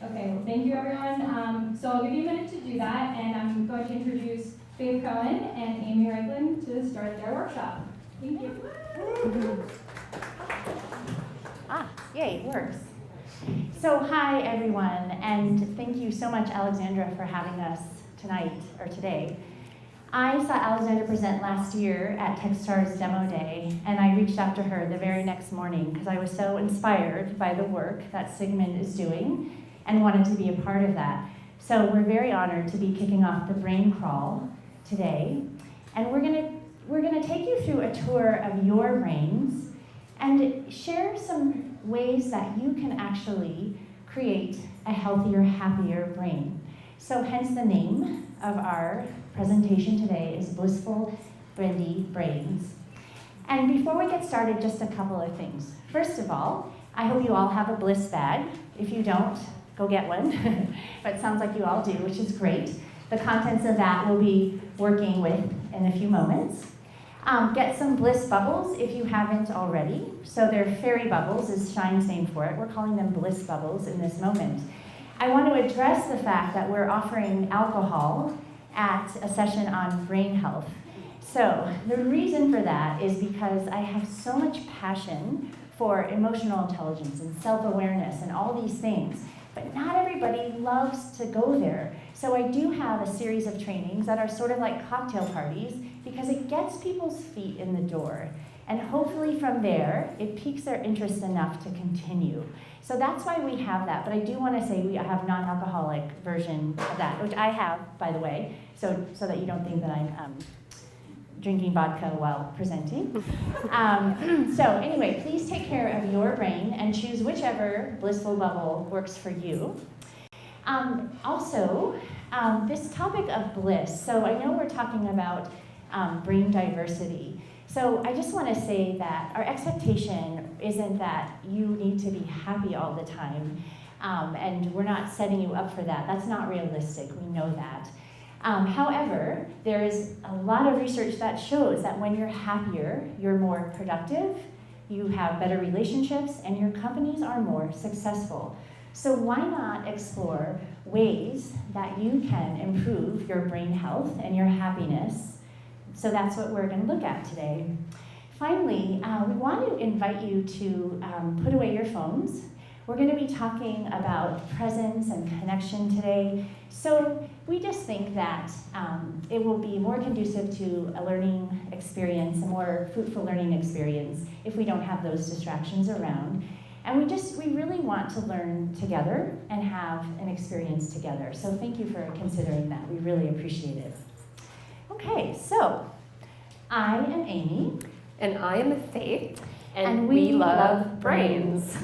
Okay, well, thank you, everyone. So I'll give you a minute to do that, and I'm going to introduce Faith Cohen and Amy Reichland to start their workshop. Thank you. Yay, it works. So hi, everyone, and thank you so much, Alexandra, for having us tonight, or today. I saw Alexandra present last year at Techstars Demo Day, and I reached out to her the very next morning because I was so inspired by the work that Sigmund is doing and wanted to be a part of that. So we're very honored to be kicking off the Brain Crawl today, and we're gonna take you through a tour of your brains and share some ways that you can actually create a healthier, happier brain. So hence the name of our presentation today is Blissful Bendy Brains. And before we get started, just a couple of things. First of all, I hope you all have a Bliss bag. If you don't, go get one. But it sounds like you all do, which is great. The contents of that we'll be working with in a few moments. Get some Bliss bubbles if you haven't already. So they're fairy bubbles, is Shine's name for it. We're calling them Bliss bubbles in this moment. I want to address the fact that we're offering alcohol at a session on brain health. So the reason for that is because I have so much passion for emotional intelligence and self-awareness and all these things, but not everybody loves to go there. So I do have a series of trainings that are sort of like cocktail parties because it gets people's feet in the door. And hopefully from there, it piques their interest enough to continue. So that's why we have that. But I do want to say we have non-alcoholic version of that, which I have, by the way, so that you don't think that I'm drinking vodka while presenting. So anyway, please take care of your brain and choose whichever blissful bubble works for you. Also, this topic of bliss. So I know we're talking about brain diversity. So I just want to say that our expectation isn't that you need to be happy all the time, and we're not setting you up for that. That's not realistic. We know that. However, there is a lot of research that shows that when you're happier, you're more productive, you have better relationships, and your companies are more successful. So why not explore ways that you can improve your brain health and your happiness? So that's what we're going to look at today. Finally, we want to invite you to put away your phones. We're going to be talking about presence and connection today. So we just think that it will be more conducive to a learning experience, a more fruitful learning experience, if we don't have those distractions around. And we really want to learn together and have an experience together. So thank you for considering that. We really appreciate it. Okay, so I am Amy. And I am Faith. And we love brains.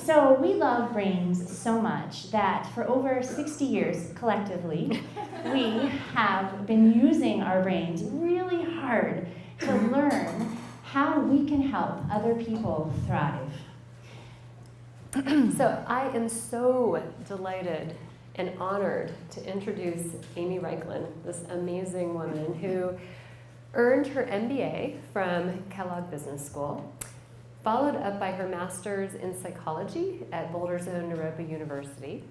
So we love brains so much that for over 60 years, collectively, we have been using our brains really hard to learn how we can help other people thrive. So I am so delighted and honored to introduce Amy Reichland, this amazing woman who earned her MBA from Kellogg Business School, followed up by her master's in psychology at Boulder's own Naropa University.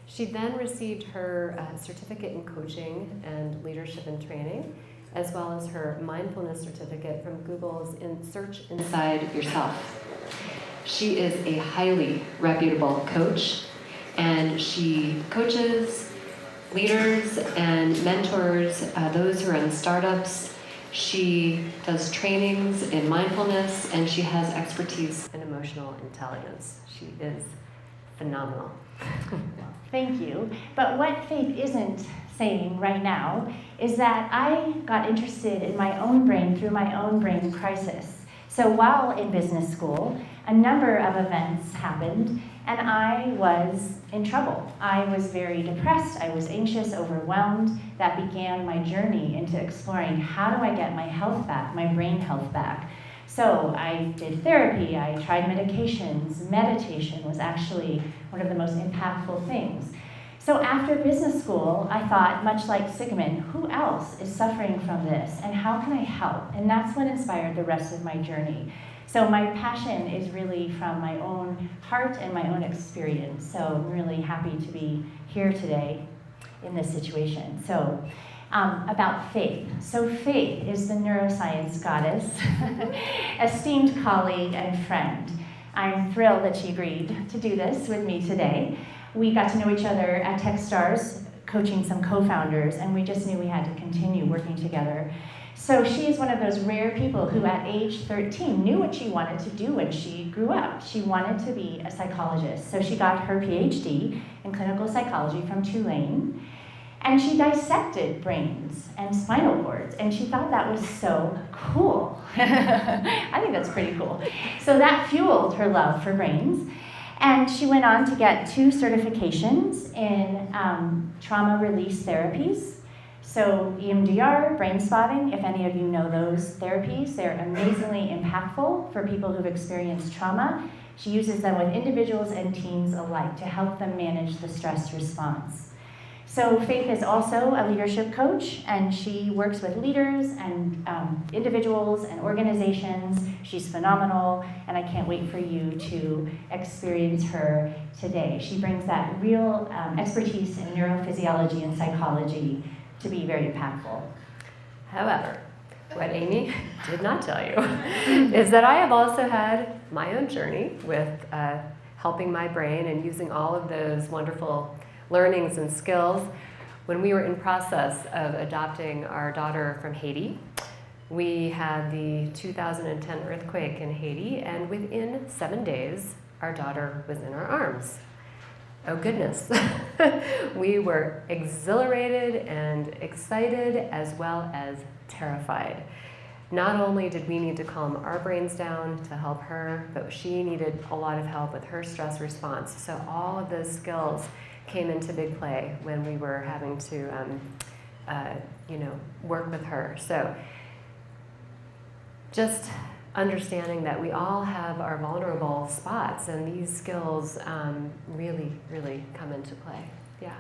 She then received her certificate in coaching and leadership and training, as well as her mindfulness certificate from Google's Search Inside Yourself. She is a highly reputable coach, and she coaches leaders and mentors those who are in startups. She does trainings in mindfulness, and she has expertise in emotional intelligence. She is phenomenal. Thank you. But what Faith isn't saying right now is that I got interested in my own brain through my own brain crisis. So while in business school, a number of events happened, and I was in trouble. I was very depressed, I was anxious, overwhelmed. That began my journey into exploring how do I get my health back, my brain health back. So I did therapy, I tried medications. Meditation was actually one of the most impactful things. So after business school, I thought, much like Sigmund, who else is suffering from this and how can I help? And that's what inspired the rest of my journey. So my passion is really from my own heart and my own experience. So I'm really happy to be here today in this situation. So about Faith. So Faith is the neuroscience goddess, esteemed colleague and friend. I'm thrilled that she agreed to do this with me today. We got to know each other at Techstars, coaching some co-founders, and we just knew we had to continue working together. So she is one of those rare people who at age 13 knew what she wanted to do when she grew up. She wanted to be a psychologist. So she got her PhD in clinical psychology from Tulane, and she dissected brains and spinal cords, and she thought that was so cool. I think that's pretty cool. So that fueled her love for brains. And she went on to get 2 certifications in trauma release therapies. So EMDR, brain spotting, if any of you know those therapies, they're amazingly impactful for people who've experienced trauma. She uses them with individuals and teens alike to help them manage the stress response. So Faith is also a leadership coach, and she works with leaders and individuals and organizations. She's phenomenal, and I can't wait for you to experience her today. She brings that real expertise in neurophysiology and psychology to be very impactful. However, what Amy did not tell you is that I have also had my own journey with helping my brain and using all of those wonderful learnings and skills. When we were in process of adopting our daughter from Haiti, we had the 2010 earthquake in Haiti, and within 7 days, our daughter was in our arms. Oh goodness. We were exhilarated and excited as well as terrified. Not only did we need to calm our brains down to help her, but she needed a lot of help with her stress response. So all of those skills came into big play when we were having to work with her. So just understanding that we all have our vulnerable spots, and these skills really, really come into play. Yeah.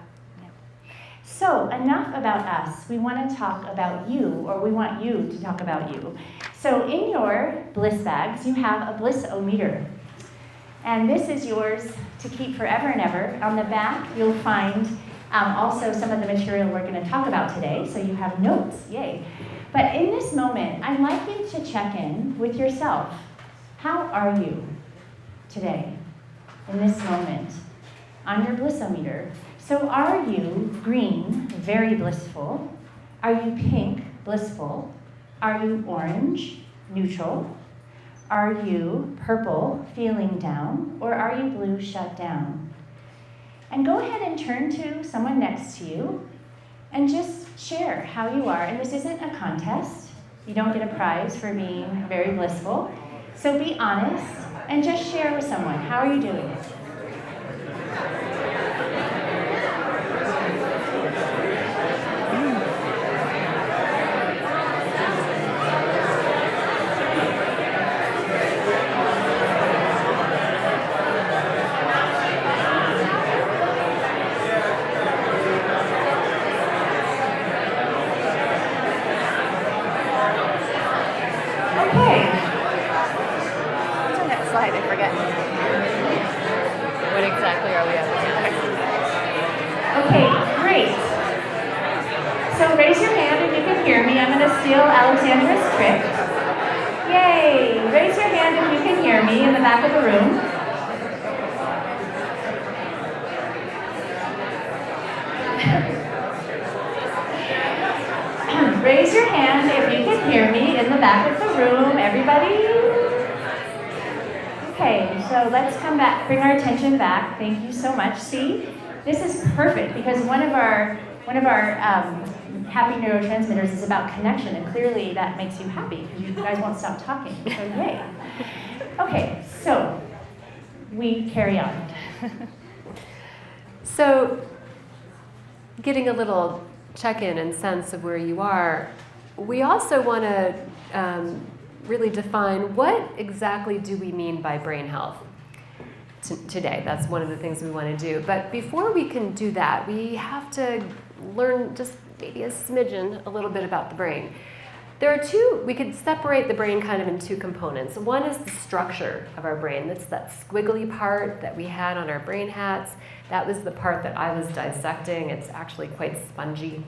So enough about us. We want to talk about you, or we want you to talk about you. So in your bliss bags, you have a bliss-o-meter. And this is yours to keep forever and ever. On the back, you'll find also some of the material we're going to talk about today, so you have notes. Yay. But in this moment, I'd like you to check in with yourself. How are you today, in this moment, on your bliss-o-meter? So are you green, very blissful? Are you pink, blissful? Are you orange, neutral? Are you purple, feeling down? Or are you blue, shut down? And go ahead and turn to someone next to you and just share how you are. And this isn't a contest. You don't get a prize for being very blissful. So be honest and just share with someone. How are you doing? Alexandra's trick. Yay! Raise your hand if you can hear me in the back of the room. Raise your hand if you can hear me in the back of the room, everybody. Okay, so let's come back, bring our attention back. Thank you so much. See, this is perfect because one of our happy neurotransmitters is about connection, and clearly that makes you happy because you guys won't stop talking, so yay. Okay, so we carry on. So getting a little check-in and sense of where you are, we also want to really define what exactly do we mean by brain health today. That's one of the things we want to do. But before we can do that, we have to learn just maybe a smidgen, a little bit about the brain. There are we could separate the brain kind of in two components. One is the structure of our brain. That's that squiggly part that we had on our brain hats. That was the part that I was dissecting. It's actually quite spongy.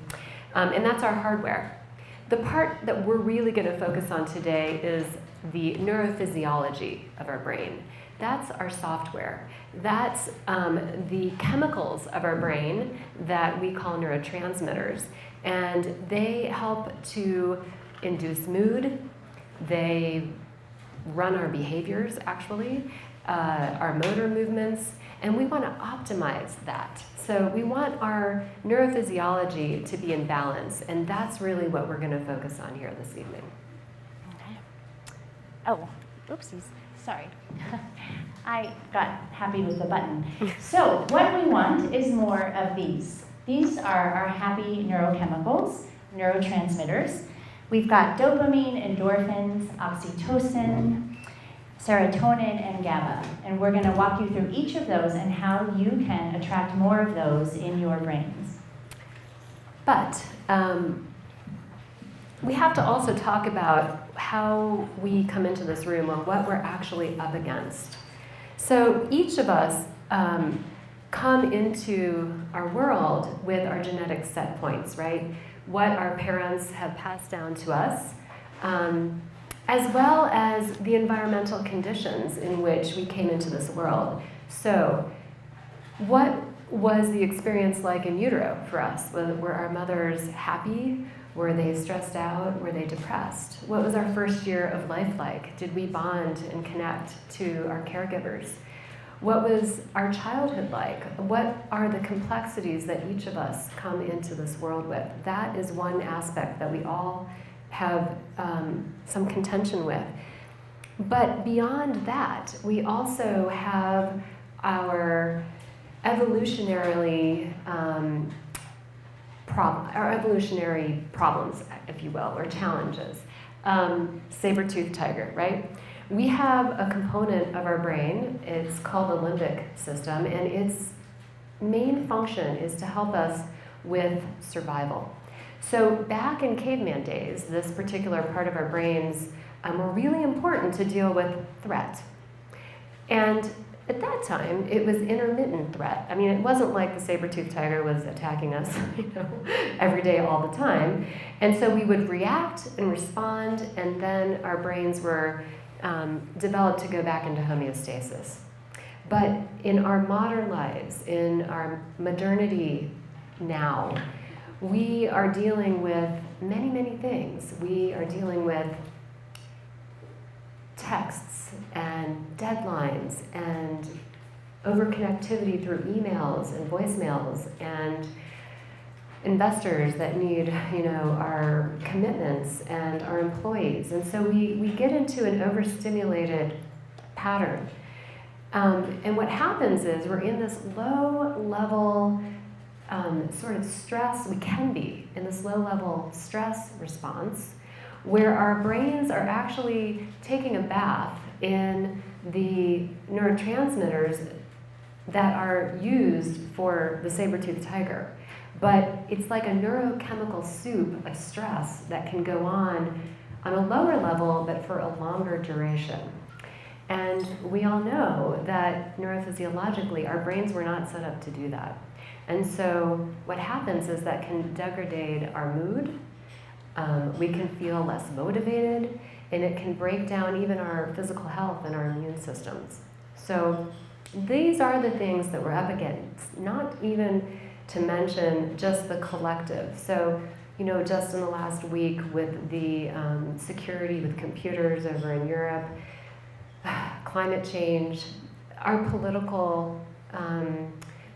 And that's our hardware. The part that we're really going to focus on today is the neurophysiology of our brain. That's our software. That's the chemicals of our brain that we call neurotransmitters. And they help to induce mood. They run our behaviors, actually, our motor movements, and we want to optimize that. So we want our neurophysiology to be in balance, and that's really what we're going to focus on here this evening. Okay. Oh, oopsies, sorry. I got happy with the button. So what we want is more of these. These are our happy neurochemicals, neurotransmitters. We've got dopamine, endorphins, oxytocin, serotonin, and GABA. And we're going to walk you through each of those and how you can attract more of those in your brains. But we have to also talk about how we come into this room or what we're actually up against. So each of us come into our world with our genetic set points, right? What our parents have passed down to us, as well as the environmental conditions in which we came into this world. So what was the experience like in utero for us? Were our mothers happy? Were they stressed out? Were they depressed? What was our first year of life like? Did we bond and connect to our caregivers? What was our childhood like? What are the complexities that each of us come into this world with? That is one aspect that we all have some contention with. But beyond that, we also have our evolutionary problems, if you will, or challenges. Saber-toothed tiger, right? We have a component of our brain, it's called the limbic system, and its main function is to help us with survival. So back in caveman days, this particular part of our brains were really important to deal with threat. And at that time, it was intermittent threat. I mean, it wasn't like the saber-toothed tiger was attacking us, every day, all the time. And so we would react and respond, and then our brains were developed to go back into homeostasis. But in our modern lives, in our modernity now, we are dealing with many, many things. We are dealing with texts and deadlines and overconnectivity through emails and voicemails and investors that need, our commitments and our employees. And so we get into an overstimulated pattern. And what happens is we're in this low-level sort of stress, we can be in this low-level stress response where our brains are actually taking a bath in the neurotransmitters that are used for the saber-toothed tiger. But it's like a neurochemical soup of stress that can go on a lower level, but for a longer duration. And we all know that neurophysiologically, our brains were not set up to do that. And so what happens is that can degrade our mood, we can feel less motivated, and it can break down even our physical health and our immune systems. So these are the things that we're up against, not even to mention just the collective. So, just in the last week with the security with computers over in Europe, climate change, our political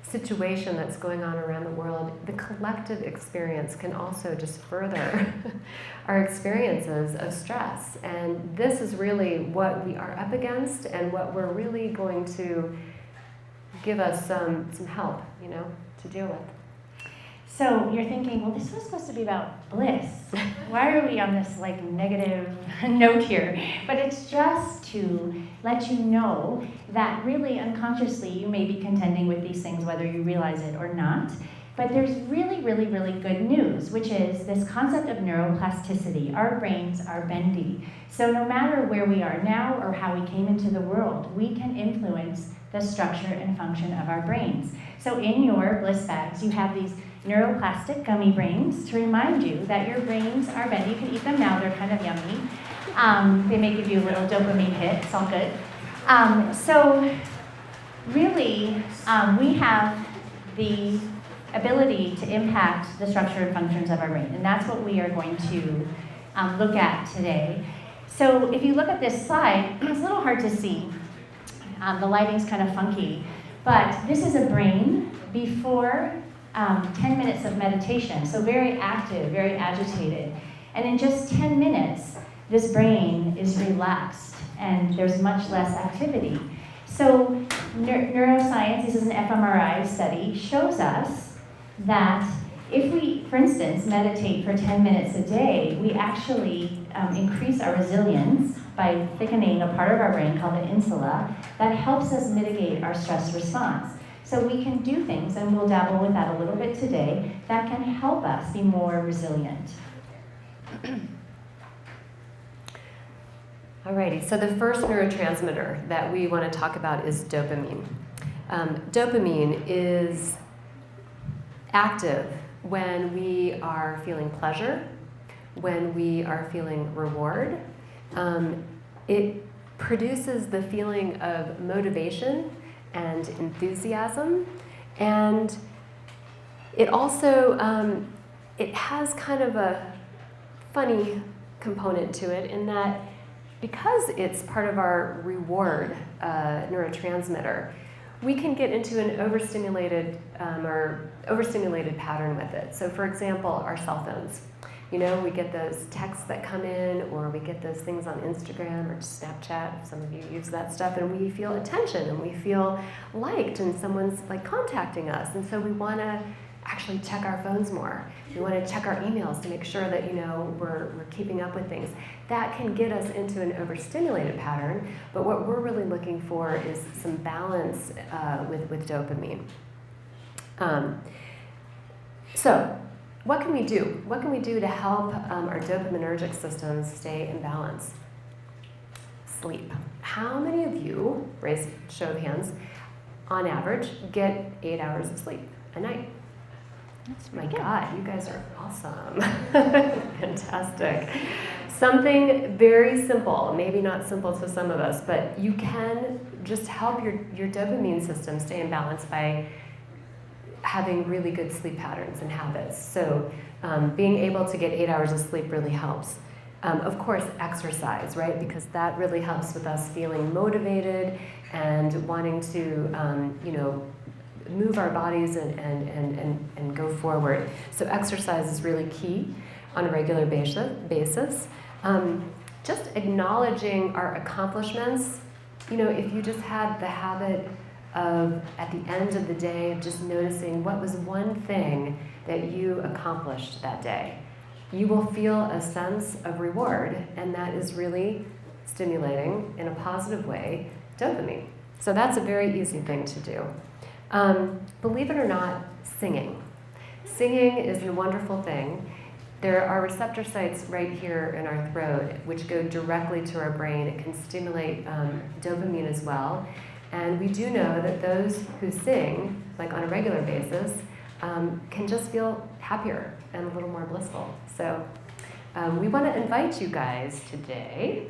situation that's going on around the world, the collective experience can also just further our experiences of stress. And this is really what we are up against and what we're really going to give us some help, to deal with. So you're thinking, well, this was supposed to be about bliss. Why are we on this negative note here? But it's just to let you know that really unconsciously you may be contending with these things, whether you realize it or not. But there's really, really, really good news, which is this concept of neuroplasticity. Our brains are bendy. So no matter where we are now or how we came into the world, we can influence the structure and function of our brains. So in your bliss bags, you have these neuroplastic gummy brains to remind you that your brains are bendy. You can eat them now, they're kind of yummy. They may give you a little dopamine hit, it's all good. So really, we have the ability to impact the structure and functions of our brain, and that's what we are going to look at today. So if you look at this slide, it's a little hard to see. The lighting's kind of funky, but this is a brain before 10 minutes of meditation, so very active, very agitated. And in just 10 minutes, this brain is relaxed and there's much less activity. So neuroscience, this is an fMRI study, shows us that if we, for instance, meditate for 10 minutes a day, we actually increase our resilience by thickening a part of our brain called the insula that helps us mitigate our stress response. So we can do things, and we'll dabble with that a little bit today, that can help us be more resilient. Alrighty, so the first neurotransmitter that we want to talk about is dopamine. Dopamine is active when we are feeling pleasure, when we are feeling reward. It produces the feeling of motivation and enthusiasm, and it also it has kind of a funny component to it in that because it's part of our reward neurotransmitter, we can get into an overstimulated pattern with it. So for example, our cell phones. You know, we get those texts that come in, or we get those things on Instagram or Snapchat, if some of you use that stuff, and we feel attention and we feel liked and someone's like contacting us. And so we want to actually check our phones more. We want to check our emails to make sure that, you know, we're keeping up with things. That can get us into an overstimulated pattern, but what we're really looking for is some balance with dopamine. So what can we do? What can we do to help our dopaminergic systems stay in balance? Sleep. How many of you, raise show of hands, on average, get 8 hours of sleep a night? My God, you guys are awesome. Fantastic. Something very simple, maybe not simple to some of us, but you can just help your dopamine system stay in balance by having really good sleep patterns and habits. So being able to get 8 hours of sleep really helps. Of course, exercise, right? Because that really helps with us feeling motivated and wanting to, you know, move our bodies and go forward. So exercise is really key on a regular basis. Just acknowledging our accomplishments. You know, if you just had the habit of, at the end of the day, just noticing what was one thing that you accomplished that day, you will feel a sense of reward, and that is really stimulating, in a positive way, dopamine. So that's a very easy thing to do. Believe it or not, singing. Singing is a wonderful thing. There are receptor sites right here in our throat which go directly to our brain. It can stimulate dopamine as well. And we do know that those who sing, like on a regular basis, can just feel happier and a little more blissful. So we want to invite you guys today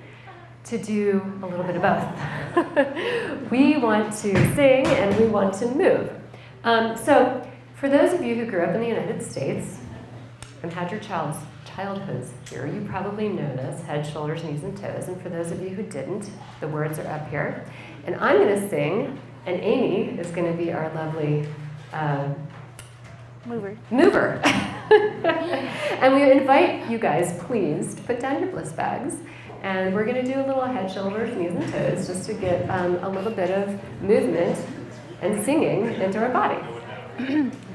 to do a little bit of both. We want to sing and we want to move. So for those of you who grew up in the United States and had your childhoods here, you probably know this, head, shoulders, knees, and toes. And for those of you who didn't, the words are up here. And I'm going to sing, and Amy is going to be our lovely mover. And we invite you guys, please, to put down your bliss bags. And we're going to do a little head, shoulders, knees, and toes just to get a little bit of movement and singing into our body.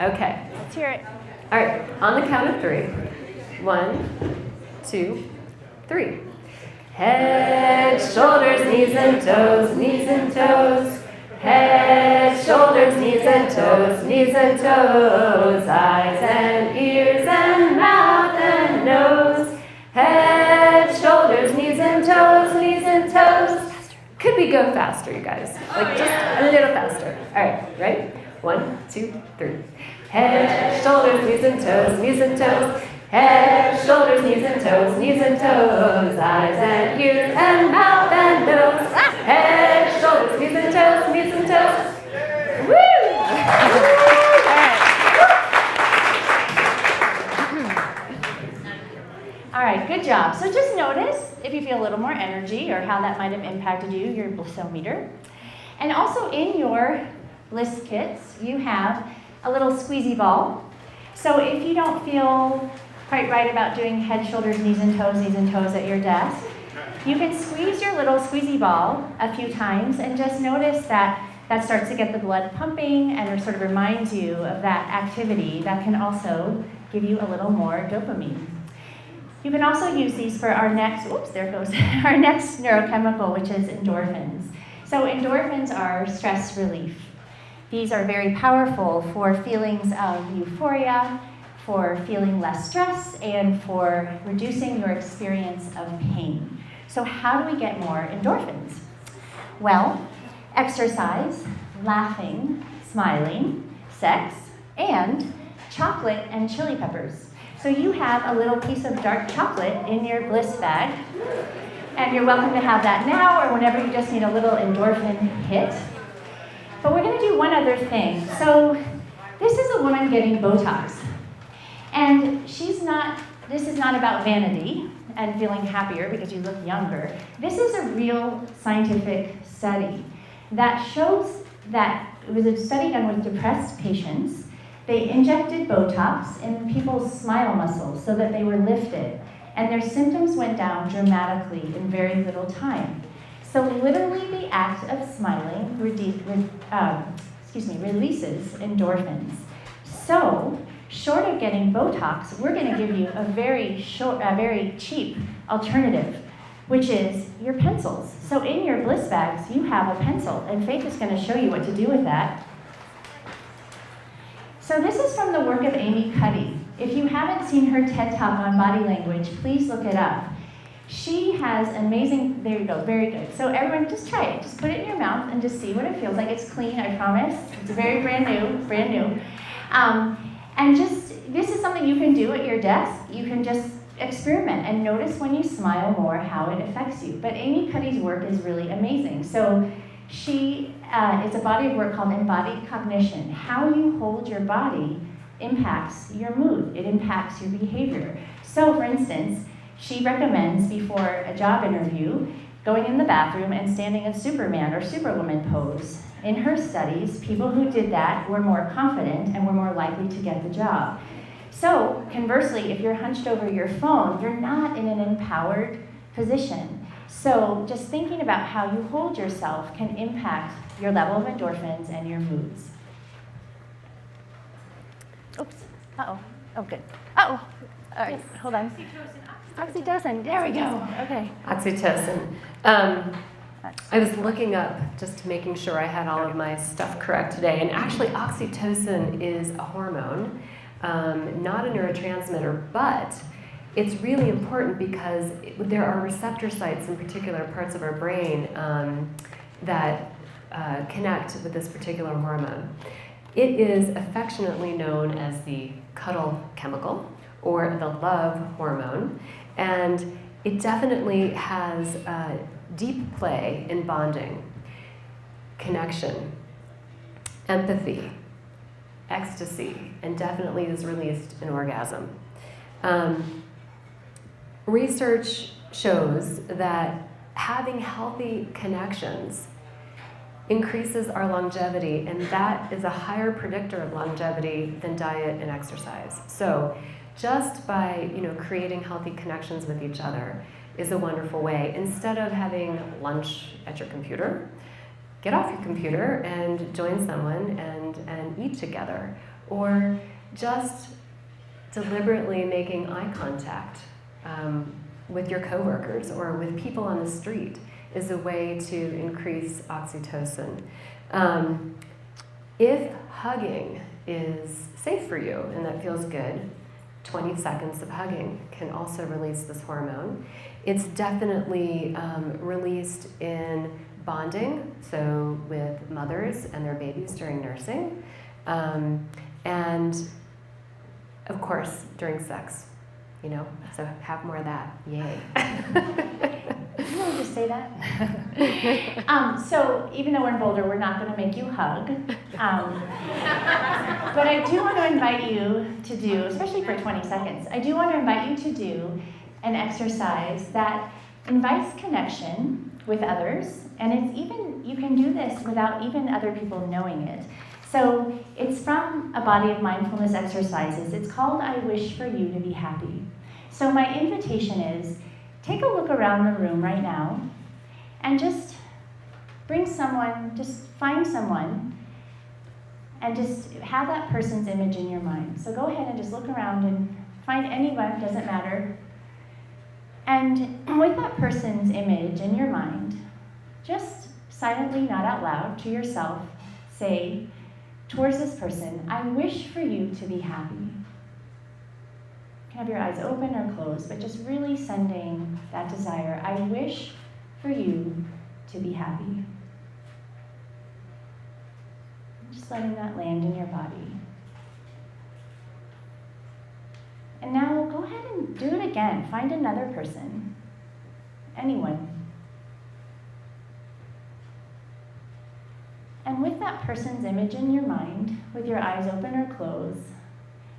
Okay. Let's hear it. All right, on the count of 3. 1, 2, 3. Head, shoulders, knees and toes, knees and toes. Head, shoulders, knees and toes, eyes and ears and mouth and nose. Head, shoulders, knees and toes. Could we go faster, you guys? Like just a little faster. All right, ready? 1, 2, 3. Head, shoulders, knees and toes. Head, shoulders, knees and toes, eyes and ears and mouth and nose. Head, shoulders, knees and toes. Woo! All right, good job. So just notice if you feel a little more energy or how that might have impacted you, your Blissometer. And also in your Bliss kits, you have a little squeezy ball. So if you don't feel quite right about doing head, shoulders, knees and toes at your desk, you can squeeze your little squeezy ball a few times and just notice that that starts to get the blood pumping and it sort of reminds you of that activity that can also give you a little more dopamine. You can also use these for our next, our next neurochemical, which is endorphins. So endorphins are stress relief. These are very powerful for feelings of euphoria, for feeling less stress, and for reducing your experience of pain. So how do we get more endorphins? Well, exercise, laughing, smiling, sex, and chocolate and chili peppers. So you have a little piece of dark chocolate in your Bliss bag, and you're welcome to have that now or whenever you just need a little endorphin hit. But we're going to do one other thing. So this is a woman getting Botox, and this is not about vanity and feeling happier because you look younger. This is a real scientific study that shows that it was a study done with depressed patients. They injected Botox in people's smile muscles so that they were lifted, and their symptoms went down dramatically in very little time. So literally the act of smiling releases endorphins. So short of getting Botox, we're going to give you a very cheap alternative, which is your pencils. So in your Bliss bags, you have a pencil, and Faith is going to show you what to do with that. So this is from the work of Amy Cuddy. If you haven't seen her TED Talk on body language, please look it up. She has amazing, there you go, very good. So everyone just try it. Just put it in your mouth and just see what it feels like. It's clean, I promise. It's very brand new. And this is something you can do at your desk. You can just experiment and notice when you smile more how it affects you. But Amy Cuddy's work is really amazing. So it's a body of work called Embodied Cognition. How you hold your body impacts your mood. It impacts your behavior. So for instance, she recommends before a job interview going in the bathroom and standing in Superman or Superwoman pose. In her studies, people who did that were more confident and were more likely to get the job. So conversely, if you're hunched over your phone, you're not in an empowered position. So just thinking about how you hold yourself can impact your level of endorphins and your moods. Oops. Uh-oh. Oh, good. Uh-oh. All right, hold on. Oxytocin. There we go. Okay. Oxytocin. I was looking up just making sure I had all of my stuff correct today. And actually, oxytocin is a hormone, not a neurotransmitter, but it's really important because there are receptor sites in particular parts of our brain that connect with this particular hormone. It is affectionately known as the cuddle chemical or the love hormone, and it definitely has deep play in bonding, connection, empathy, ecstasy, and definitely is released in orgasm. Research shows that having healthy connections increases our longevity, and that is a higher predictor of longevity than diet and exercise. So just by creating healthy connections with each other is a wonderful way. Instead of having lunch at your computer, get off your computer and join someone and eat together, or just deliberately making eye contact with your coworkers or with people on the street is a way to increase oxytocin. If hugging is safe for you and that feels good, 20 seconds of hugging can also release this hormone. It's definitely released in bonding, so with mothers and their babies during nursing, and of course during sex, you know, so have more of that, yay. Did you really just say that? So even though we're in Boulder, we're not going to make you hug. But I do want to invite you to do, especially for 20 seconds, I do want to invite you to do an exercise that invites connection with others, and it's even, you can do this without even other people knowing it. So it's from a body of mindfulness exercises. It's called I Wish for You to Be Happy. So my invitation is, take a look around the room right now and just bring someone, just find someone and just have that person's image in your mind. So go ahead and just look around and find anyone, doesn't matter. And with that person's image in your mind, just silently, not out loud, to yourself, say towards this person, I wish for you to be happy. You can have your eyes open or closed, but just really sending that desire. I wish for you to be happy. Just letting that land in your body. And now go ahead and do it again. Find another person, anyone. And with that person's image in your mind, with your eyes open or closed,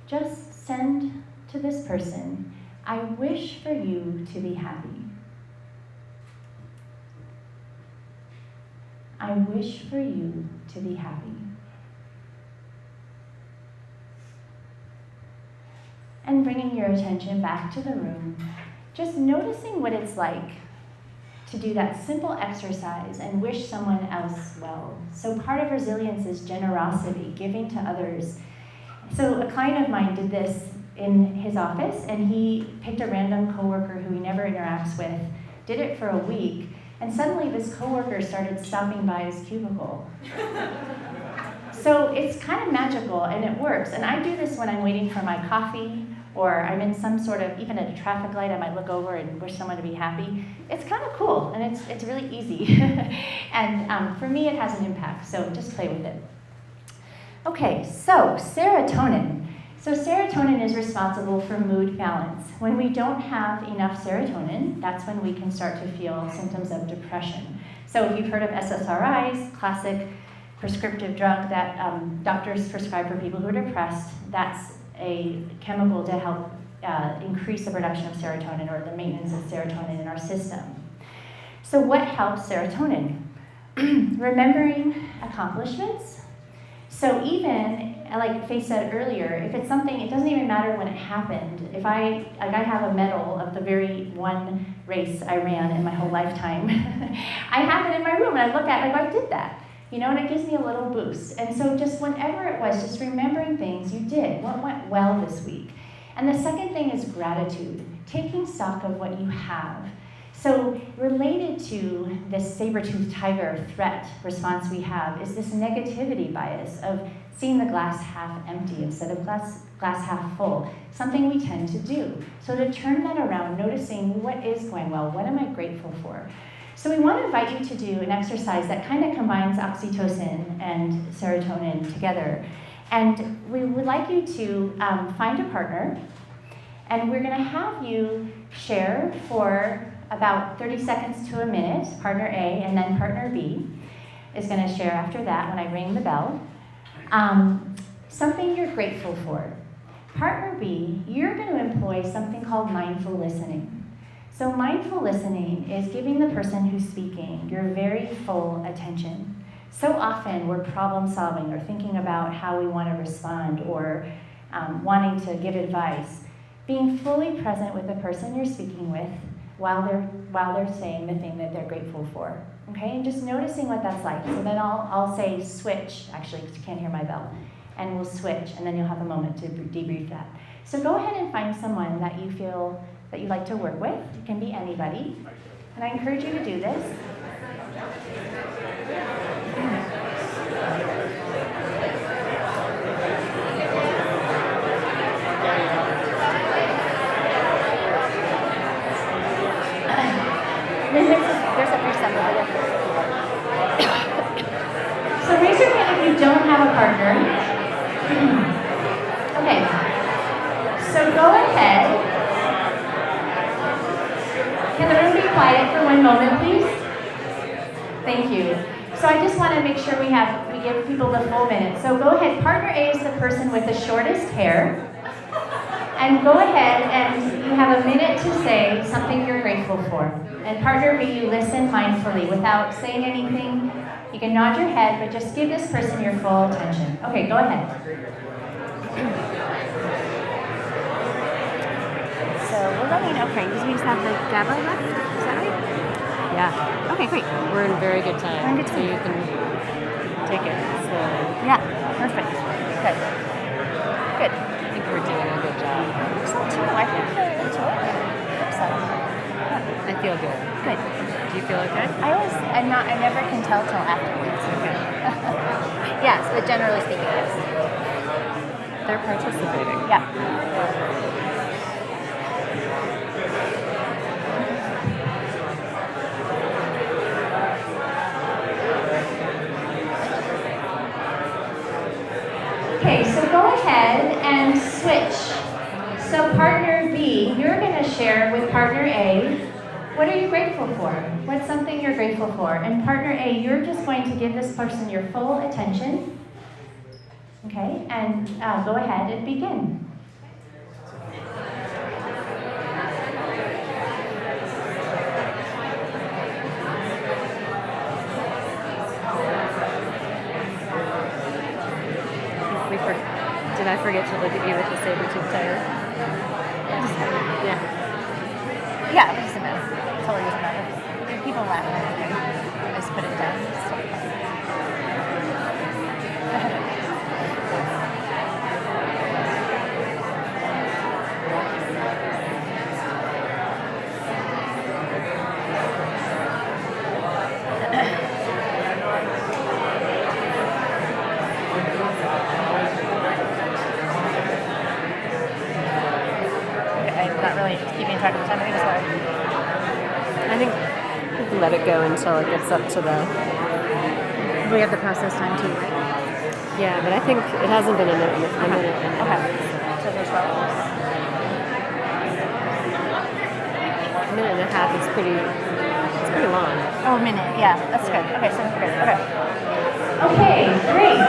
just send to this person, I wish for you to be happy. I wish for you to be happy. And bringing your attention back to the room, just noticing what it's like to do that simple exercise and wish someone else well. So part of resilience is generosity, giving to others. So a client of mine did this in his office, and he picked a random coworker who he never interacts with, did it for a week, and suddenly this coworker started stopping by his cubicle. So it's kind of magical, and it works. And I do this when I'm waiting for my coffee, or I'm in some sort of, even at a traffic light, I might look over and wish someone to be happy. It's kind of cool, and it's really easy. And for me, it has an impact, so just play with it. Okay, so serotonin. So serotonin is responsible for mood balance. When we don't have enough serotonin, that's when we can start to feel symptoms of depression. So if you've heard of SSRIs, classic prescriptive drug that doctors prescribe for people who are depressed, that's a chemical to help increase the production of serotonin or the maintenance of serotonin in our system. So what helps serotonin? Remembering accomplishments. So even, like Faith said earlier, if it's something, it doesn't even matter when it happened. If I have a medal of the very one race I ran in my whole lifetime. I have it in my room and I look at it like I did that. You know, and it gives me a little boost. And so just whenever it was, just remembering things you did, what went well this week. And the second thing is gratitude, taking stock of what you have. So related to this saber-toothed tiger threat response we have is this negativity bias of seeing the glass half empty instead of glass half full, something we tend to do. So to turn that around, noticing what is going well, what am I grateful for? So we want to invite you to do an exercise that kind of combines oxytocin and serotonin together. And we would like you to find a partner, and we're going to have you share for about 30 seconds to a minute, partner A, and then partner B is going to share after that when I ring the bell. Something you're grateful for. Partner B, you're going to employ something called mindful listening. So mindful listening is giving the person who's speaking your very full attention. So often we're problem solving or thinking about how we want to respond or wanting to give advice. Being fully present with the person you're speaking with while they're saying the thing that they're grateful for. Okay, and just noticing what that's like. So then I'll say switch, actually, because you can't hear my bell, and we'll switch, and then you'll have a moment to debrief that. So go ahead and find someone that you feel that you like to work with. It can be anybody. And I encourage you to do this. ahead. Can the room be quiet for one moment, please? Thank you. So I just want to make sure we give people the full minute. So go ahead. Partner A is the person with the shortest hair. And go ahead and you have a minute to say something you're grateful for. And partner B, you listen mindfully without saying anything. You can nod your head, but just give this person your full attention. Okay, go ahead. So we're running okay. Because we just have the GABA left. Is that right? Yeah, Okay, great. we're in very good time. We're in good So time. you can take it slowly. Yeah, perfect. Good. Good. I think we're doing a good job. So too. I think they're into it. So, I feel good. good. Do you feel okay? I never can tell till afterwards. Okay. Yes, but generally speaking, yes. They're participating. Yeah. Okay, so go ahead and switch. So partner B, you're going to share with partner A, what are you grateful for? What's something you're grateful for? And partner A, you're just going to give this person your full attention. Okay, and go ahead and begin. Did I forget to look at you with the saber-tooth tiger? Yeah. Yeah, it doesn't matter. Totally doesn't matter. If people laugh at it, I just put it down. It's totally fine. I'm not really keeping track of the time. I think it's hard. I think we can let it go until it gets up to the... We have the process time too, right? Yeah, but I think it hasn't been a minute. Okay. So there's 12 hours. A minute and a half is pretty long. Oh, a minute. Yeah, that's good. Okay, so we're good. Okay. Okay, great.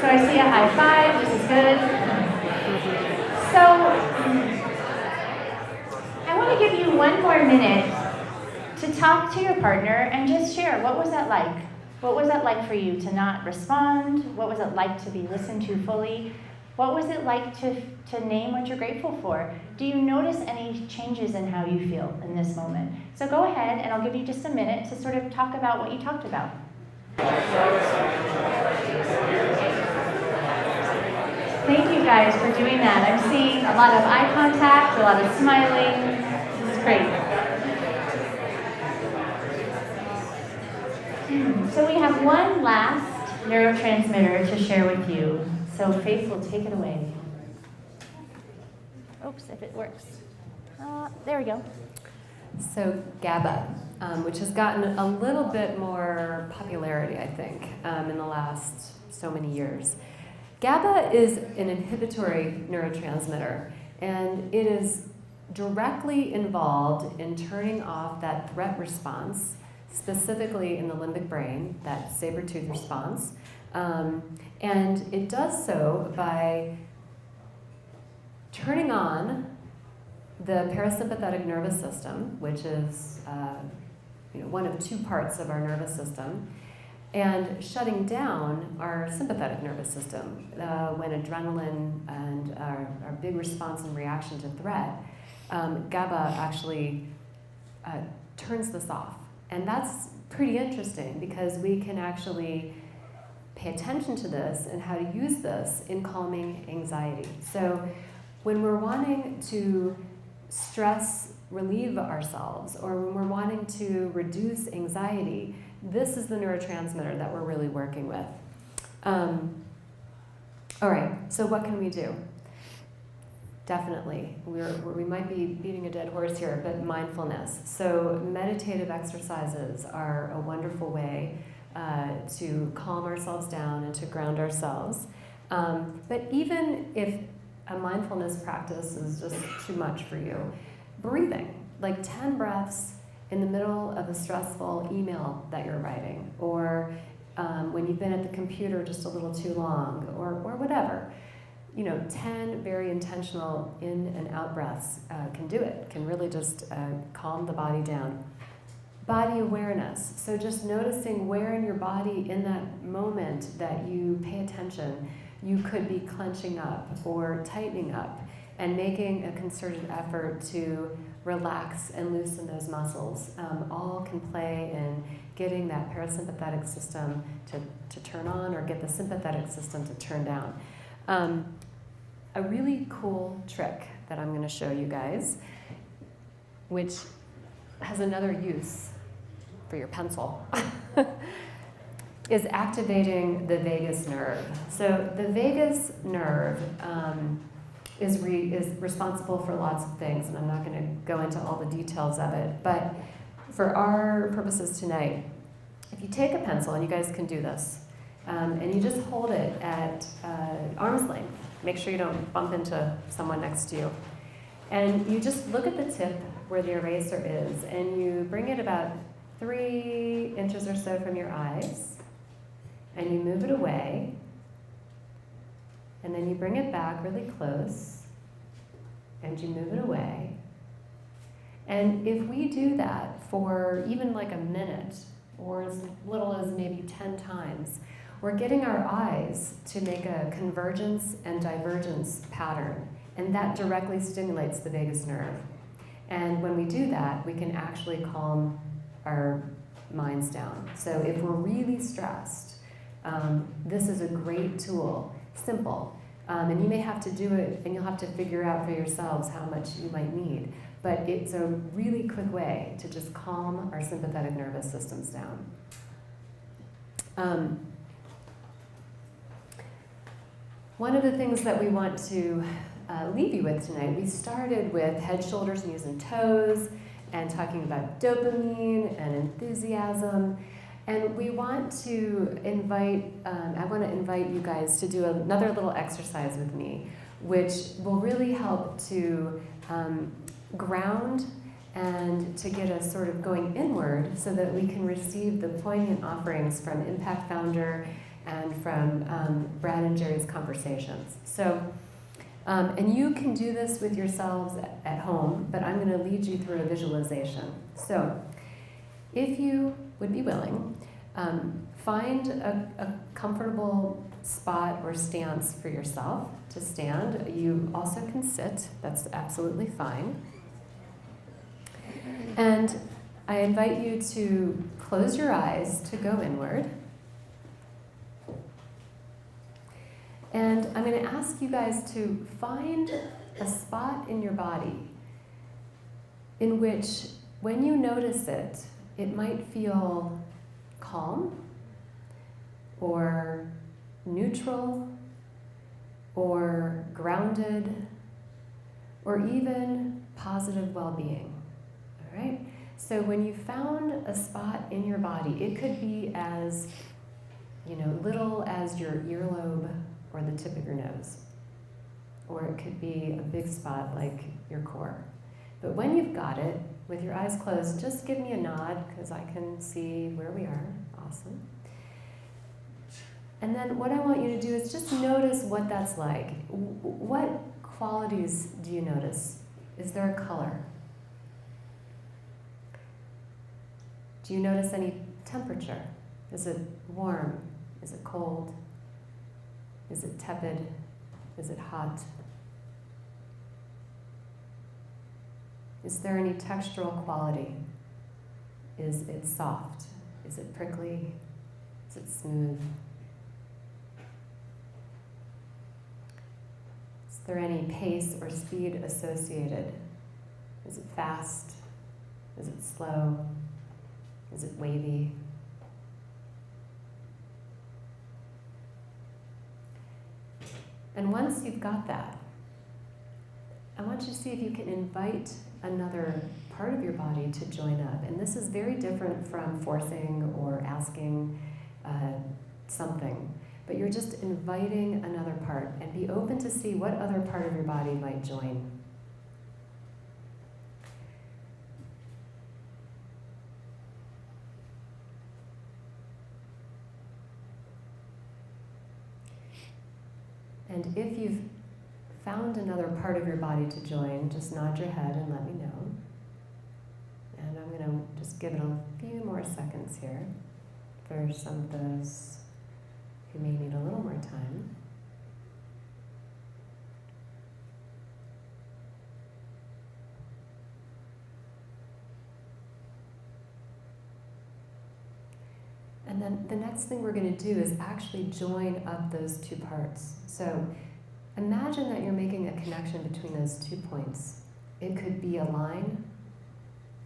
So I see a high five. This is good. So I want to give you one more minute to talk to your partner and just share, what was that like? What was that like for you to not respond? What was it like to be listened to fully? What was it like to name what you're grateful for? Do you notice any changes in how you feel in this moment? So go ahead and I'll give you just a minute to sort of talk about what you talked about. Thank you guys for doing that. I'm seeing a lot of eye contact, a lot of smiling. This is great. So we have one last neurotransmitter to share with you. So Faith will take it away. Oops, if it works. There we go. So GABA, which has gotten a little bit more popularity, I think, in the last so many years. GABA is an inhibitory neurotransmitter, and it is directly involved in turning off that threat response, specifically in the limbic brain, that saber-tooth response. And it does so by turning on the parasympathetic nervous system, which is one of two parts of our nervous system, and shutting down our sympathetic nervous system. When adrenaline and our big response and reaction to threat, GABA actually turns this off. And that's pretty interesting because we can actually pay attention to this and how to use this in calming anxiety. So when we're wanting to stress relieve ourselves or when we're wanting to reduce anxiety, this is the neurotransmitter that we're really working with. All right, so what can we do? Definitely, we might be beating a dead horse here, but mindfulness. So meditative exercises are a wonderful way to calm ourselves down and to ground ourselves. But even if a mindfulness practice is just too much for you, breathing, like 10 breaths in the middle of a stressful email that you're writing, or when you've been at the computer just a little too long, or whatever. 10 very intentional in and out breaths can do it, can really just calm the body down. Body awareness, so just noticing where in your body in that moment that you pay attention, you could be clenching up or tightening up, and making a concerted effort to relax and loosen those muscles. All can play in getting that parasympathetic system to turn on, or get the sympathetic system to turn down. A really cool trick that I'm going to show you guys, which has another use for your pencil, is activating the vagus nerve. So the vagus nerve is responsible for lots of things, and I'm not going to go into all the details of it, but for our purposes tonight, if you take a pencil, and you guys can do this, and you just hold it at arm's length, make sure you don't bump into someone next to you, and you just look at the tip where the eraser is, and you bring it about 3 inches or so from your eyes, and you move it away, and then you bring it back really close, and you move it away. And if we do that for even like a minute, or as little as maybe 10 times, we're getting our eyes to make a convergence and divergence pattern, and that directly stimulates the vagus nerve. And when we do that, we can actually calm our minds down. So if we're really stressed, this is a great tool, simple. And you may have to do it, and you'll have to figure out for yourselves how much you might need. But it's a really quick way to just calm our sympathetic nervous systems down. One of the things that we want to leave you with tonight, we started with head, shoulders, knees, and toes, and talking about dopamine and enthusiasm. And we want to invite, I want to invite you guys to do another little exercise with me, which will really help to ground and to get us sort of going inward so that we can receive the poignant offerings from Impact Founder and from Brad and Jerry's conversations. So, and you can do this with yourselves at home, but I'm going to lead you through a visualization. So, if you would be willing, find a comfortable spot or stance for yourself to stand. You also can sit, that's absolutely fine. And I invite you to close your eyes to go inward. And I'm going to ask you guys to find a spot in your body in which, when you notice it, it might feel calm, or neutral, or grounded, or even positive well-being. All right? So when you found a spot in your body, it could be as, little as your earlobe or the tip of your nose, or it could be a big spot like your core. But when you've got it, with your eyes closed, just give me a nod, because I can see where we are. Awesome. And then what I want you to do is just notice what that's like. What qualities do you notice? Is there a color? Do you notice any temperature? Is it warm? Is it cold? Is it tepid? Is it hot? Is there any textural quality? Is it soft? Is it prickly? Is it smooth? Is there any pace or speed associated? Is it fast? Is it slow? Is it wavy? And once you've got that, I want you to see if you can invite another part of your body to join up. And this is very different from forcing or asking something. but you're just inviting another part, and be open to see what other part of your body might join. And if you've found another part of your body to join, just nod your head and let me know. And I'm going to just give it a few more seconds here for some of those who may need a little more time. And then the next thing we're going to do is actually join up those two parts. So imagine that you're making a connection between those 2 points. It could be a line.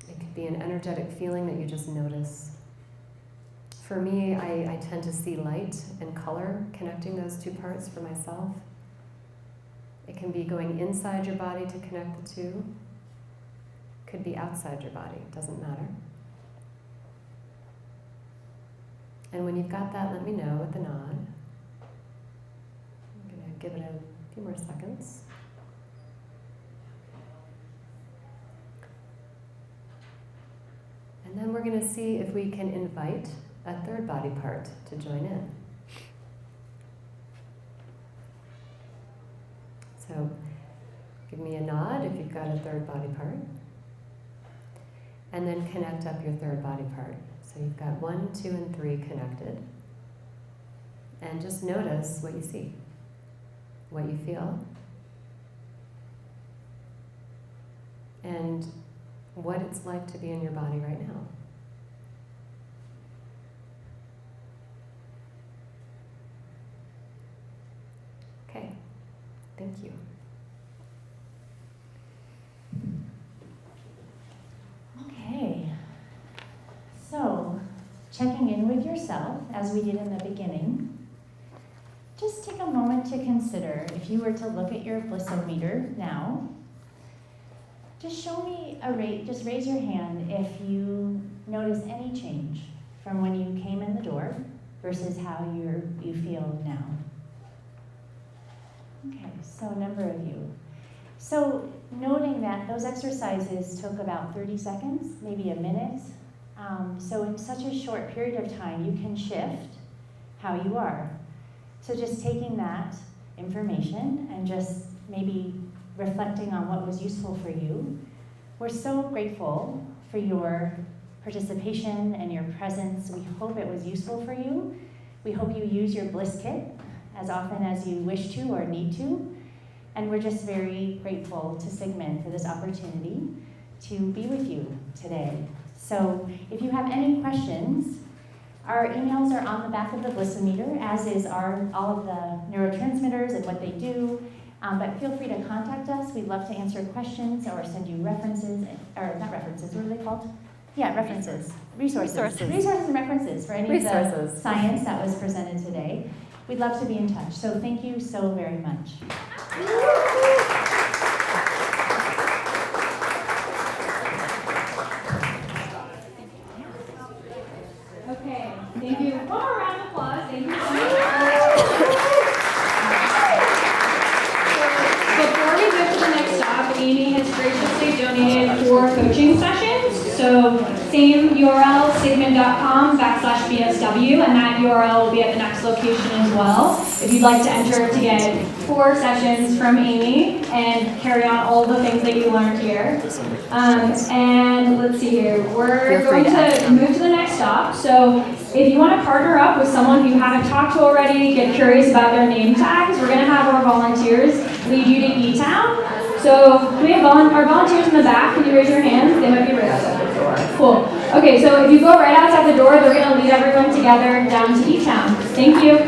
It could be an energetic feeling that you just notice. For me, I tend to see light and color connecting those 2 parts for myself. It can be going inside your body to connect the two. It could be outside your body, it doesn't matter. And when you've got that, let me know with a nod. I'm going to give it a few more seconds. And then we're going to see if we can invite a third body part to join in. So give me a nod if you've got a third body part. And then connect up your third body part. So you've got 1, 2, and 3 connected. And just notice what you see, what you feel, and what it's like to be in your body right now. Okay, thank you. Okay. So, checking in with yourself, as we did in the beginning, just take a moment to consider, if you were to look at your blissometer now, just show me a rate, just raise your hand if you notice any change from when you came in the door versus how you feel now. Okay, so a number of you. So noting that those exercises took about 30 seconds, maybe a minute. So in such a short period of time, you can shift how you are. So just taking that information and just maybe reflecting on what was useful for you. We're so grateful for your participation and your presence. We hope it was useful for you. We hope you use your Bliss Kit as often as you wish to or need to. And we're just very grateful to Sigmund for this opportunity to be with you today. So if you have any questions, our emails are on the back of the Blissometer, as is all of the neurotransmitters and what they do. But feel free to contact us. We'd love to answer questions or send you references, or not references, what are they called? Yeah, references. Resources and references for any of the science that was presented today. We'd love to be in touch. So thank you so very much. Okay, thank you. One more round of applause. Thank you so much. Before we go to the next stop, Amy has graciously donated 4 coaching sessions. So same URL, sigmund.com/BSW, and that URL will be at the next location as well. If you'd like to enter to get 4 sessions from Amy and carry on all the things that you learned here. And let's see here, we're going to move to the next stop. So if you want to partner up with someone who you haven't talked to already, get curious about their name tags, we're going to have our volunteers lead you to E-Town. So we have our volunteers in the back. Can you raise your hands? They might be right outside the door. Cool. Okay, so if you go right outside the door, they're going to lead everyone together down to E-Town. Thank you.